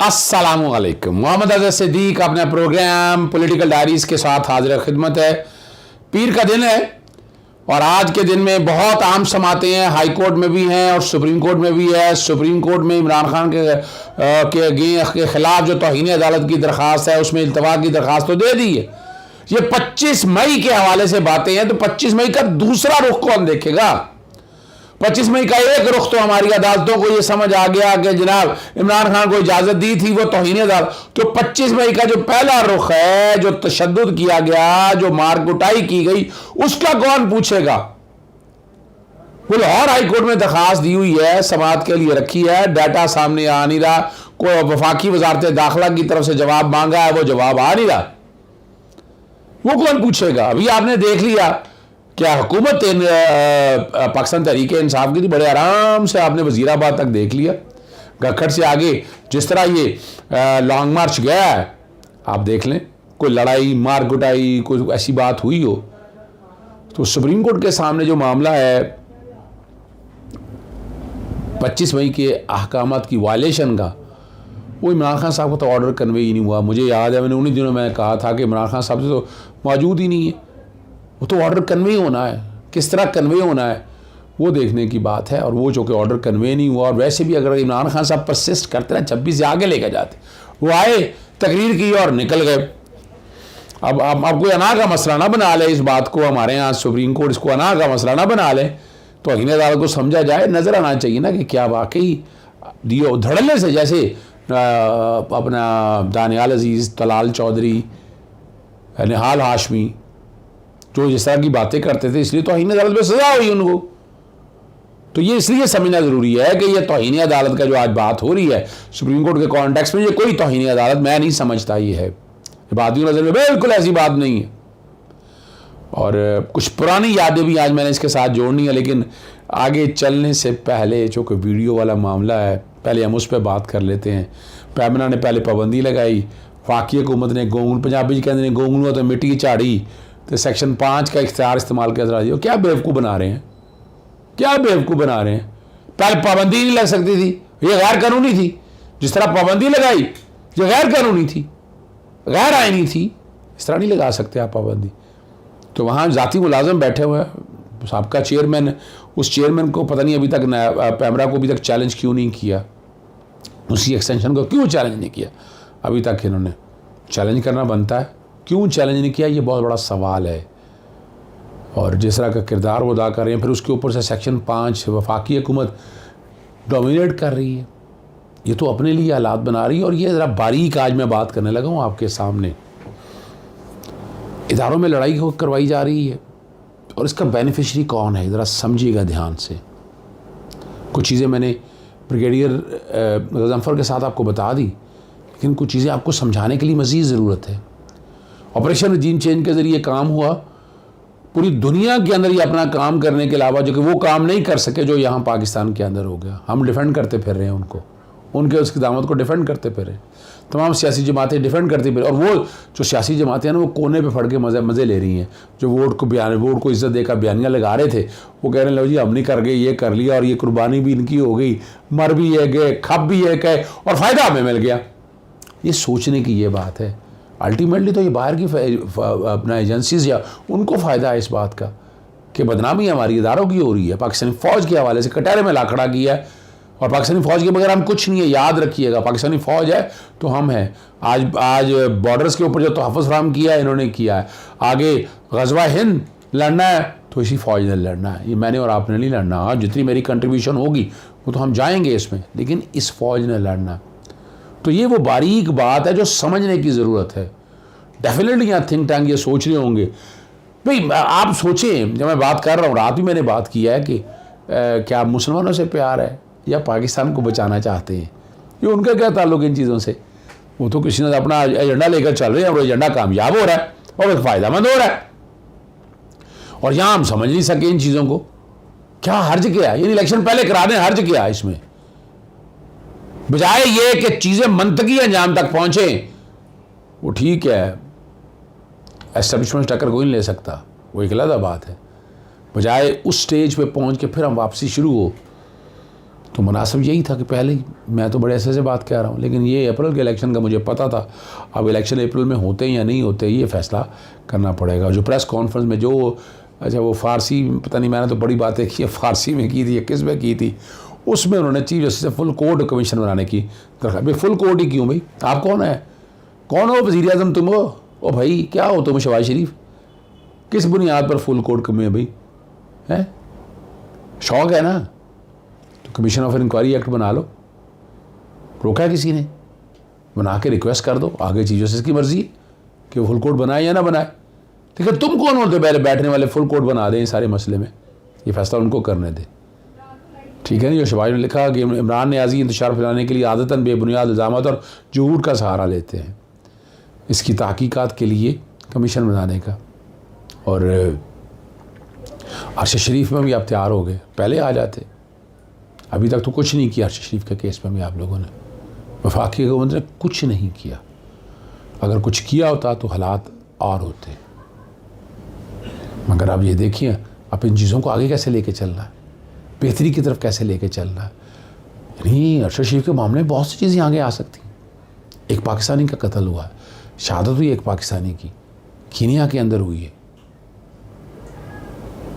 अस्सलामुअलैकुम। मोहम्मद अज़हर सिद्दीक अपने programme political diaries के साथ हाजिर खिदमत है। पीर का दिन है और आज के दिन में बहुत आम समातें हैं, हाई कोर्ट में भी हैं और सुप्रीम कोर्ट में भी है। सुप्रीम कोर्ट में इमरान खान के खिलाफ जो तौहीन अदालत की दरख्वास्त है उसमें इल्तवा की दरख्वास्त तो दे दी है। ये 25 मई के हवाले से बातें हैं, तो 25 मई का दूसरा रुख कौन देखेगा? 25 मई का एक रुख तो हमारी अदालतों को ये समझ आ गया कि जनाब इमरान खान को इजाजत दी थी वो तौहीन अदालत। तो 25 मई का जो पहला रुख है, जो तशद्दुद किया गया, जो मार कुटाई की गई, उसका कौन पूछेगा? वो लाहौर हाई कोर्ट में दरखास्त दी हुई है, समाअत के लिए रखी है, डाटा सामने आ नहीं रहा। कोई वफाकी वजारत दाखिला की तरफ से जवाब मांगा है, वो जवाब आ नहीं रहा। वो कौन पूछेगा? अभी आपने देख लिया क्या हुकूमत पाकिस्तान तहरीक इंसाफ की थी, बड़े आराम से आपने वजीराबाद तक देख लिया। गखड़ से आगे जिस तरह ये लॉन्ग मार्च गया है, आप देख लें, कोई लड़ाई मार कुटाई कोई ऐसी बात हुई हो तो सुप्रीम कोर्ट के सामने जो मामला है 25 मई के अहकामात की वायलेशन का, वो इमरान खान साहब को तो ऑर्डर कन्वे ही नहीं हुआ। मुझे याद है मैंने उन्हीं दिनों में कहा था कि इमरान खान साहब से तो मौजूद ही नहीं है, वो तो ऑर्डर कन्वे होना है। किस तरह कन्वे होना है वो देखने की बात है, और वो जो कि ऑर्डर कन्वे नहीं हुआ। और वैसे भी अगर इमरान खान साहब परसिस्ट करते ना 26 से आगे लेकर जाते, वो आए तकरीर की और निकल गए। अब कोई अना का मसला ना बना ले इस बात को, हमारे यहाँ सुप्रीम कोर्ट इसको अना का मसला ना बना ले, तो तौहीन अदालत को समझा जाए। नज़र आना चाहिए ना कि क्या वाकई दियो धड़ल्ले से, जैसे अपना दानियाल अजीज़, तलाल चौधरी, निहाल हाशमी जो जिस तरह की बातें करते थे, इसलिए तौहीन अदालत में सजा हुई उनको। तो ये इसलिए समझना ज़रूरी है कि ये तौहीन अदालत का जो आज बात हो रही है सुप्रीम कोर्ट के कॉन्टेक्स्ट में, ये कोई तौहीन अदालत मैं नहीं समझता ये है। बादी नज़र में बिल्कुल ऐसी बात नहीं है। और कुछ पुरानी यादें भी आज मैंने इसके साथ जोड़नी है, लेकिन आगे चलने से पहले जो कोई वीडियो वाला मामला है, पहले हम उस पर बात कर लेते हैं। पैमना ने पहले पाबंदी लगाई, वाकई हुकूमत ने गोंगलू, पंजाबी कहते हैं गोंगलू तो मिट्टी झाड़ी, तो सेक्शन 5 का इख्तियार इस्तेमाल किया दिया। क्या बेवकूफ़ बना रहे हैं, क्या बेवकूफ़ बना रहे हैं? पहले पाबंदी नहीं लग सकती थी, ये गैर कानूनी थी। जिस तरह पाबंदी लगाई ये गैर कानूनी थी, गैर आईनी थी, इस तरह नहीं लगा सकते आप पाबंदी। तो वहाँ ज़ाती मुलाजम बैठे हुए हैं, साबका चेयरमैन, उस चेयरमैन को पता नहीं अभी तक पैमरा को अभी तक चैलेंज क्यों नहीं किया, उसी एक्सटेंशन को क्यों चैलेंज नहीं किया अभी तक। इन्होंने चैलेंज करना बनता है, क्यों चैलेंज नहीं किया, ये बहुत बड़ा सवाल है। और जिस तरह का किरदार वो अदा कर रहे हैं, फिर उसके ऊपर से सेक्शन 5 वफाकी हुकूमत डोमिनेट कर रही है, ये तो अपने लिए हालात बना रही है। और ये ज़रा बारीक आज मैं बात करने लगा हूँ आपके सामने। इदारों में लड़ाई करवाई जा रही है और इसका बेनिफिशरी कौन है, ज़रा समझिएगा ध्यान से। कुछ चीज़ें मैंने ब्रिगेडियर गजनफर के साथ आपको बता दी, लेकिन कुछ चीज़ें आपको समझाने के लिए मज़ीद ज़रूरत है। ऑपरेशन रजीम चेंज के ज़रिए काम हुआ, पूरी दुनिया के अंदर ये अपना काम करने के अलावा जो कि वो काम नहीं कर सके जो यहाँ पाकिस्तान के अंदर हो गया, हम डिफेंड करते फिर रहे हैं उनको, उनके उसकी दामत को डिफेंड करते फिर रहे हैं। तमाम सियासी जमातें डिफेंड करती फिर, और वो जो सियासी जमातें हैं ना वो कोने पे फड़ के मज़े ले रही हैं। जो वोट को इज्जत देकर बयानियाँ लगा रहे थे, वो कह रहे लो जी हम नहीं कर गए, ये कर लिया और ये कुर्बानी भी इनकी हो गई, मर भी है गए, खप भी है गए और फ़ायदा हमें मिल गया। ये सोचने की ये बात है। अल्टीमेटली तो ये बाहर की अपना एजेंसीज या उनको फ़ायदा है इस बात का कि बदनामी हमारी इदारों की हो रही है। पाकिस्तानी फ़ौज के हवाले से कटहरे में लाखड़ा किया है, और पाकिस्तानी फ़ौज के बगैर हम कुछ नहीं है। याद रखिएगा, पाकिस्तानी फ़ौज है तो हम हैं। आज बॉर्डर्स के ऊपर जो तहफ़्फ़ुज़ फराहम किया है इन्होंने किया है। आगे ग़ज़वा हिंद लड़ना है तो इसी फ़ौज ने लड़ना है, ये मैंने और आपने नहीं लड़ना। हाँ, जितनी मेरी कंट्रीब्यूशन होगी वो तो हम जाएंगे इसमें, लेकिन इस फ़ौज ने लड़ना। तो ये वो बारीक बात है जो समझने की ज़रूरत है। डेफिनेटली यहाँ थिंक टैंक ये सोच रहे होंगे। भाई आप सोचें, जब मैं बात कर रहा हूँ, रात भी मैंने बात किया है कि क्या मुसलमानों से प्यार है या पाकिस्तान को बचाना चाहते हैं, ये उनका क्या ताल्लुक इन चीज़ों से? वो तो किसी ने अपना एजेंडा लेकर चल रहे हैं और एजेंडा कामयाब हो रहा है और एक फ़ायदेमंद हो रहा है, और यहाँ हम समझ नहीं सके इन चीज़ों को। क्या हर्ज क्या है? ये इलेक्शन पहले करा दें, हर्ज क्या है इसमें? बजाय ये कि चीज़ें मंतकी अंजाम तक पहुँचे, वो ठीक है, एस्टेब्लिशमेंट टक्कर कोई नहीं ले सकता, वो एक अलग बात है। बजाय उस स्टेज पे पहुँच के फिर हम वापसी शुरू हो, तो मुनासिब यही था कि पहले ही मैं तो बड़े ऐसे बात कह रहा हूँ, लेकिन ये अप्रैल के इलेक्शन का मुझे पता था। अब इलेक्शन अप्रैल में होते हैं या नहीं होते ये फ़ैसला करना पड़ेगा। जो प्रेस कॉन्फ्रेंस में जो अच्छा वो फ़ारसी पता नहीं, मैंने तो बड़ी बातें की है, फ़ारसी में की थी या किस में की थी, उसमें उन्होंने चीफ जस्टिस से फुल कोर्ट कमीशन बनाने की दरख्वास्त। भाई फुल कोर्ट ही क्यों भाई? आप कौन है? कौन हो? वज़ीर आज़म तुम हो? ओ भाई क्या हो तुम? शहबाज शरीफ किस बुनियाद पर फुल कोर्ट कमी है भाई? है शौक है ना तो कमीशन ऑफ इंक्वायरी एक्ट बना लो। रोका है किसी ने? बना के रिक्वेस्ट कर दो, आगे चीफ जस्टिस की मर्जी कि वो फुल कोर्ट बनाए या ना बनाए। ठीक है, तुम कौन होते पहले बैठने वाले फुल कोर्ट बना दें सारे मसले में? ये फैसला उनको करने दे। ठीक है ना? जो शहबाज ने लिखा कि इमरान न्याज़ी इंतशार फैलाने के लिए आदतन बेबुनियाद इल्ज़ामात और झूठ का सहारा लेते हैं, इसकी तहकीकात के लिए कमीशन बनाने का। और अर्शद शरीफ में भी आप तैयार हो गए, पहले आ जाते। अभी तक तो कुछ नहीं किया अर्शद शरीफ के केस में भी आप लोगों ने। वफाकी हुकूमत ने कुछ नहीं किया। अगर कुछ किया होता तो हालात और होते। मगर आप ये देखिए आप इन चीज़ों को आगे कैसे लेके चलना है, बेहतरी की तरफ कैसे लेके चलना है। यानी अर्शद शरीफ के मामले में बहुत सी चीज़ें आगे आ सकती हैं। एक पाकिस्तानी का कत्ल हुआ है, शहादत हुई एक पाकिस्तानी की, कीनिया के अंदर हुई है,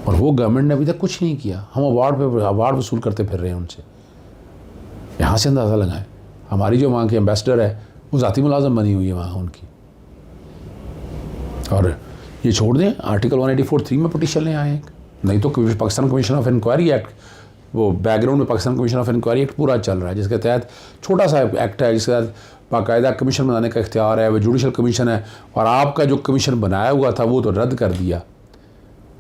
और वो गवर्नमेंट ने अभी तक कुछ नहीं किया। हम अवार्ड वसूल करते फिर रहे हैं उनसे। यहाँ से अंदाज़ा लगाएं, हमारी जो वहाँ की एम्बेसडर है वो ज़ाती मुलाज़म बनी हुई है वहाँ उनकी। और ये छोड़ दें, आर्टिकल 184(3) में पटिशन ले आए, नहीं तो Pakistan commission of inquiry act, वो बैकग्राउंड में Pakistan commission of inquiry act पूरा चल रहा है, जिसके तहत छोटा सा एक्ट है जिसके तहत बाकायदा कमीशन बनाने का इख्तियार है, वो जुडिशल कमीशन है। और आपका जो कमीशन बनाया हुआ था वो तो रद्द कर दिया,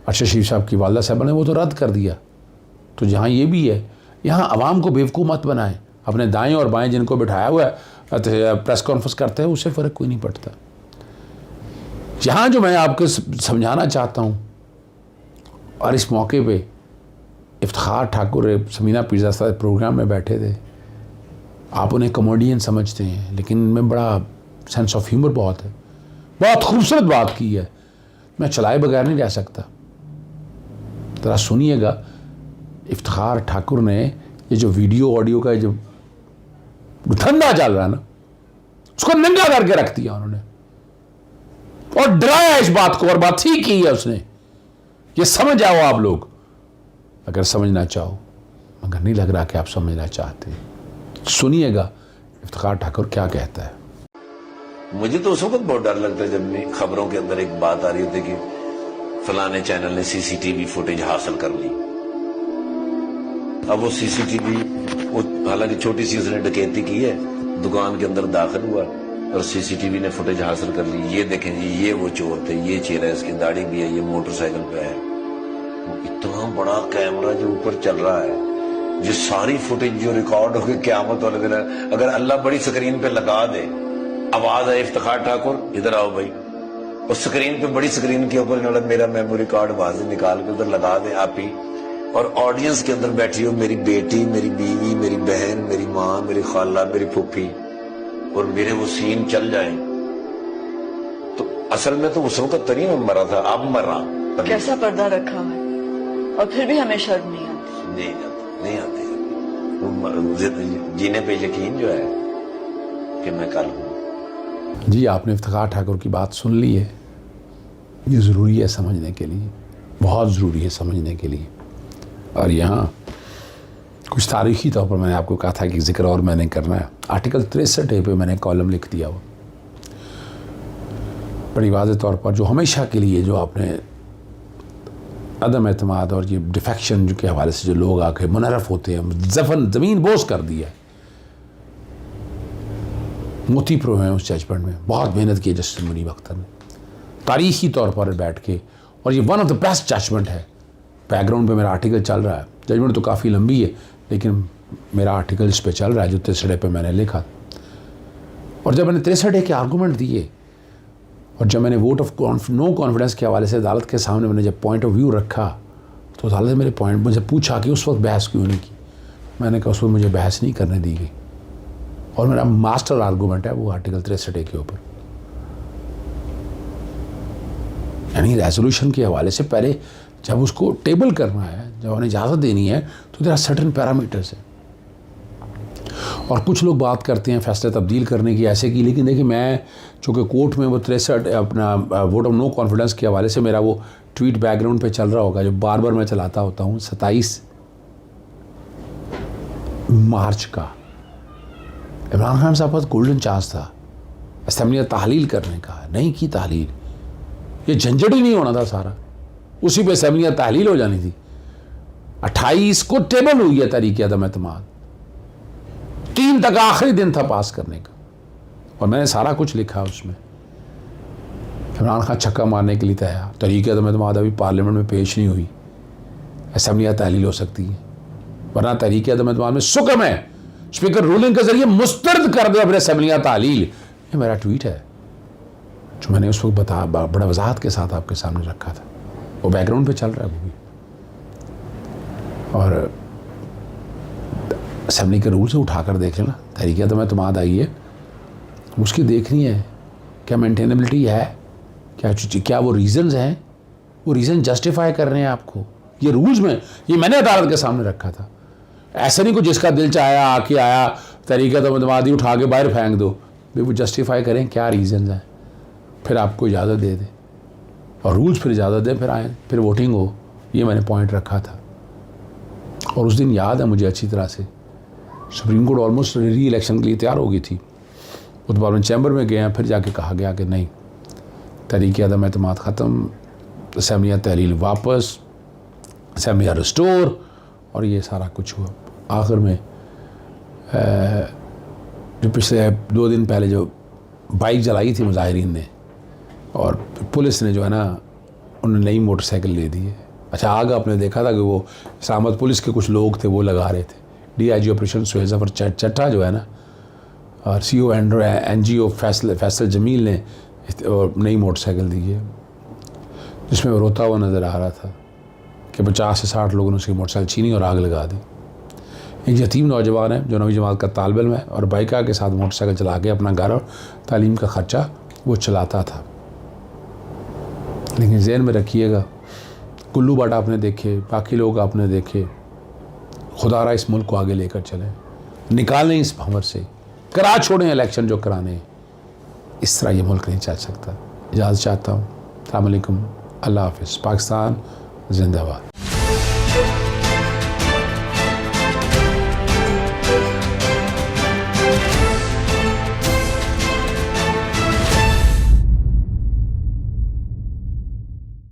अर्शद शरीफ साहब की वालदा साहब ने वो तो रद्द कर दिया। तो जहाँ ये भी है, यहाँ आवाम को बेवकूफ़ मत बनाएं। अपने दाएं और बाएं जिनको बिठाया हुआ है प्रेस कॉन्फ्रेंस करते हैं, उससे फ़र्क कोई नहीं पड़ता। यहाँ जो मैं आपको समझाना चाहता हूँ, और इस मौके पे इफ्तिखार ठाकुर समीना पीरज़ादा प्रोग्राम में बैठे थे, आप उन्हें कॉमेडियन समझते हैं, लेकिन इनमें बड़ा सेंस ऑफ ह्यूमर बहुत है। बहुत खूबसूरत बात की है, मैं चलाए बगैर नहीं रह सकता। ज़रा सुनिएगा, इफ्तिखार ठाकुर ने ये जो वीडियो ऑडियो का जो धंधा चल रहा है ना, उसको नंगा करके रख दिया उन्होंने और डराया इस बात को, और बात ठीक की है उसने। ये समझ आओ आप लोग, अगर समझना चाहो, मगर नहीं लग रहा कि आप समझना चाहते। सुनिएगा इफ्तिखार ठाकुर क्या कहता है। मुझे तो उस वक्त बहुत डर लगता है जब भी खबरों के अंदर एक बात आ रही होती कि फलाने चैनल ने सीसीटीवी फुटेज हासिल कर ली। अब वो सीसीटीवी, वो हालांकि छोटी सी उसने डकैती की है, दुकान के अंदर दाखिल हुआ और सीसीटीवी ने फुटेज हासिल कर ली। ये देखें जी, ये वो चोर थे, ये चेहरा, इसकी दाढ़ी भी है, ये मोटरसाइकिल पे है। इतना बड़ा कैमरा जो ऊपर चल रहा है, ये सारी फुटेज जो रिकॉर्ड हो गई क़यामत वाले दिन, अगर अल्लाह बड़ी स्क्रीन पे लगा दे, आवाज है इफ्तिखार ठाकुर इधर आओ भाई, उस स्क्रीन पे, बड़ी स्क्रीन के ऊपर मेरा मेमोरी कार्ड वहां से निकाल के उधर लगा दे आप ही, और ऑडियंस के अंदर बैठी हो मेरी बेटी, मेरी बीवी, मेरी बहन, मेरी माँ, मेरी खाला, मेरी फूफी, और मेरे वो सीन चल जाए, तो असल में तो उस वक्त तरी में मरा था, अब मर रहा। कैसा पर्दा रखा है और फिर भी हमें शर्म नहीं आती। नहीं आती। जीने पे यकीन जो है कि मैं कल हूं। जी, आपने इफ्तिखार ठाकुर की बात सुन ली है। ये ज़रूरी है समझने के लिए, बहुत ज़रूरी है समझने के लिए। और यहाँ कुछ तारीख़ी तौर पर मैंने आपको कहा था कि जिक्र और मैंने करना है। आर्टिकल 63 पे मैंने कॉलम लिख दिया हुआ, बड़ी वाज़ेह तौर पर, जो हमेशा के लिए जो आपने अदम एतमाद और ये डिफेक्शन जो के हवाले से जो लोग आके मुनरफ होते हैं, ज़मीन बोझ कर दी है। मोती प्रो हैं उस जजमेंट में, बहुत मेहनत की जस्टिस मुनीब अख्तर ने तारीख़ी तौर पर बैठ के, और ये one of the best judgement है। बैकग्राउंड पे मेरा आर्टिकल चल रहा है, जजमेंट तो काफ़ी लंबी है, लेकिन मेरा आर्टिकल इस पे चल रहा है जो 63 पे मैंने लिखा। और जब मैंने 63 के आर्गूमेंट दिए, और जब मैंने वोट ऑफ नो कॉन्फिडेंस के हवाले से अदालत के सामने मैंने जब पॉइंट ऑफ व्यू रखा, तो अदालत ने मेरे पॉइंट मुझे पूछा कि उस वक्त बहस क्यों नहीं की। मैंने कहा उस वक्त मुझे बहस नहीं करने दी गई, और मेरा मास्टर आर्गूमेंट है वो आर्टिकल 63 के ऊपर। यानी रेजोल्यूशन के हवाले से पहले जब उसको टेबल करना है, जब उन्हें इजाज़त देनी है, तो देयर आर सर्टेन पैरामीटर्स है। और कुछ लोग बात करते हैं फैसले तब्दील करने की, ऐसे की, लेकिन देखिए मैं चूँकि कोर्ट में वो 63 अपना वोट ऑफ नो कॉन्फिडेंस के हवाले से मेरा वो ट्वीट बैकग्राउंड पे चल रहा होगा जो बार बार मैं चलाता होता हूँ, 27 मार्च का इमरान खान साहब का गोल्डन चांस था असेंबली तहलील करने का, नहीं की तहलील, ये झंझट ही नहीं होना था सारा, उसी पे असेंबलियाँ तहलील हो जानी थी। 28 को टेबल हुई है तहरीक अदम एतमाद, 3 तक आखिरी दिन था पास करने का, और मैंने सारा कुछ लिखा उसमें। इमरान खान छक्का मारने के लिए तैयार, तहरीक अदम एतमाद अभी पार्लियामेंट में पेश नहीं हुई, असेंबलियाँ तहलील हो सकती हैं, वरना तहरीक अदम एतमाद में सुकम है स्पीकर रूलिंग के जरिए मुस्तरद कर दे अपने असेंबलियाँ तहलील। ये मेरा ट्वीट है जो मैंने उस वक्त बड़ा वजाहत के साथ आपके सामने रखा था, वो बैकग्राउंड पे चल रहा है वो भी। और असेंबली के रूल से उठाकर देख लेना, तहरीक अदम एतमाद आई है, उसकी देखनी है क्या मेंटेनेबिलिटी है, क्या वो रीजंस हैं, वो रीज़न जस्टिफाई कर रहे हैं आपको, ये रूल्स में, ये मैंने अदालत के सामने रखा था। ऐसा नहीं को जिसका दिल चाहे आके आया तहरीक अदम एतमाद ही उठा के बाहर फेंक दो, वो जस्टिफाई करें क्या रीज़न हैं, फिर आपको इजाज़त दे दें और रूल्स फिर इजाज़त दें, फिर आए, फिर वोटिंग हो। ये मैंने पॉइंट रखा था। और उस दिन याद है मुझे अच्छी तरह से, सुप्रीम कोर्ट ऑलमोस्ट री इलेक्शन के लिए तैयार हो गई थी, वो तो पार्लियामेंट चैम्बर में गए हैं, फिर जाके कहा गया कि नहीं, तहरीक अदम एतमाद ख़त्म, असेंबलियाँ तहलील वापस, असेंबलियाँ रिस्टोर, और ये सारा कुछ हुआ। आखिर में जो पिछले 2 दिन पहले जो बाइक जलाई थी मुजाहिरीन ने, और पुलिस ने जो है ना, उन्होंने नई मोटरसाइकिल ले दी है। अच्छा, आगे आपने देखा था कि वो इस्लामाबाद पुलिस के कुछ लोग थे वो लगा रहे थे, DIG ऑपरेशन सुहेल ज़फ़र चट्टा जो है ना, और CO NGO फैसल जमील ने नई मोटरसाइकिल दी है, जिसमें वो रोता हुआ नज़र आ रहा था कि 50 से 60 लोगों ने उसकी मोटरसाइकिल छीनी और आग लगा दी। एक यतीम नौजवान है जो 9वीं जमात का तालिब इल्म है, और बाइका के साथ मोटरसाइकिल चला के अपना घर और तालीम का ख़र्चा वो चलाता था। लेकिन ज़हन में रखिएगा, कुल्लू भट्ट आपने देखे, बाकी लोग आपने देखे, खुदारा इस मुल्क को आगे लेकर चलें, निकालें इस भंवर से, करा छोड़ें इलेक्शन जो कराने हैं। इस तरह ये मुल्क नहीं चल सकता। इजाज़त चाहता हूँ। अस्सलाम वालेकुम, अल्लाह हाफ़िज़। पाकिस्तान जिंदाबाद।